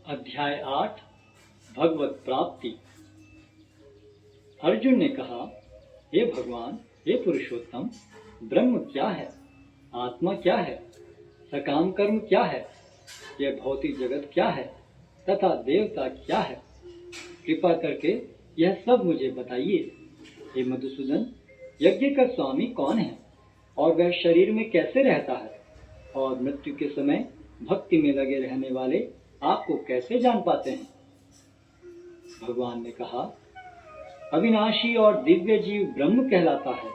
अध्याय 8 भगवत प्राप्ति। अर्जुन ने कहा, हे भगवान, हे पुरुषोत्तम, ब्रह्म क्या है, आत्मा क्या है, सकाम कर्म क्या है, यह भौतिक जगत क्या है तथा देवता क्या है? कृपा करके यह सब मुझे बताइए। हे मधुसूदन, यज्ञ का स्वामी कौन है और वह शरीर में कैसे रहता है, और मृत्यु के समय भक्ति में लगे रहने वाले आपको कैसे जान पाते हैं? भगवान ने कहा, अविनाशी और दिव्य जीव ब्रह्म कहलाता है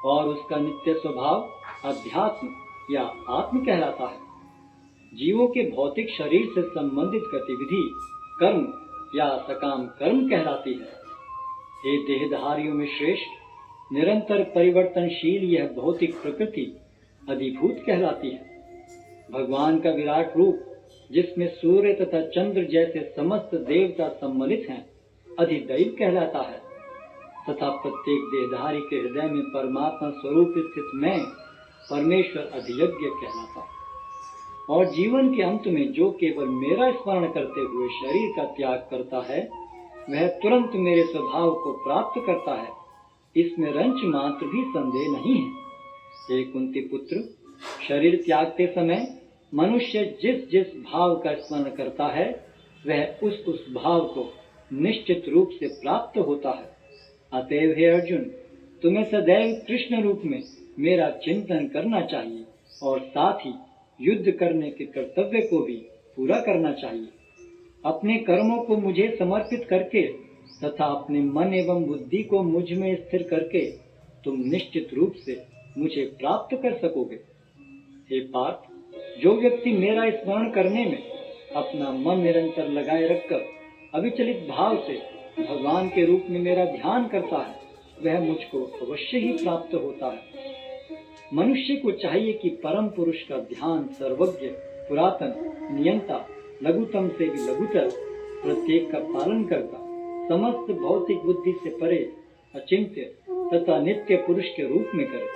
और उसका नित्य स्वभाव अध्यात्म या आत्म कहलाता है। जीवों के भौतिक शरीर से संबंधित गतिविधि कर्म या सकाम कर्म कहलाती है। हे देहधारियों में श्रेष्ठ, निरंतर परिवर्तनशील यह भौतिक प्रकृति अधिभूत कहलाती है। भगवान का विराट रूप, जिसमें सूर्य तथा चंद्र जैसे समस्त देवता सम्मिलित हैं, अधिदैव कहलाता है तथा प्रत्येक देहधारी के हृदय में परमात्मा स्वरूप स्थित मैं परमेश्वर अधियज्ञ कहलाता है। और जीवन के अंत में जो केवल मेरा स्मरण करते हुए शरीर का त्याग करता है, वह तुरंत मेरे स्वभाव को प्राप्त करता है। इसमें रंच मात्र भी संदेह नहीं है। हे कुंती पुत्र, शरीर त्यागते समय मनुष्य जिस जिस भाव का स्मरण करता है, वह उस भाव को निश्चित रूप से प्राप्त होता है। अतएव हे अर्जुन, तुम्हें सदैव कृष्ण रूप में मेरा चिंतन करना चाहिए और साथ ही युद्ध करने के कर्तव्य को भी पूरा करना चाहिए। अपने कर्मों को मुझे समर्पित करके तथा अपने मन एवं बुद्धि को मुझ में स्थिर करके तुम निश्चित रूप से मुझे प्राप्त कर सकोगे। हे पार्थ, जो व्यक्ति मेरा स्मरण करने में अपना मन निरंतर लगाए रखकर अविचलित भाव से भगवान के रूप में मेरा ध्यान करता है, वह मुझको अवश्य ही प्राप्त होता है। मनुष्य को चाहिए कि परम पुरुष का ध्यान सर्वज्ञ, पुरातन, नियंता, लघुतम से भी लघुतर, प्रत्येक का पालन करता, समस्त भौतिक बुद्धि से परे, अचिंत्य तथा नित्य पुरुष के रूप में करे।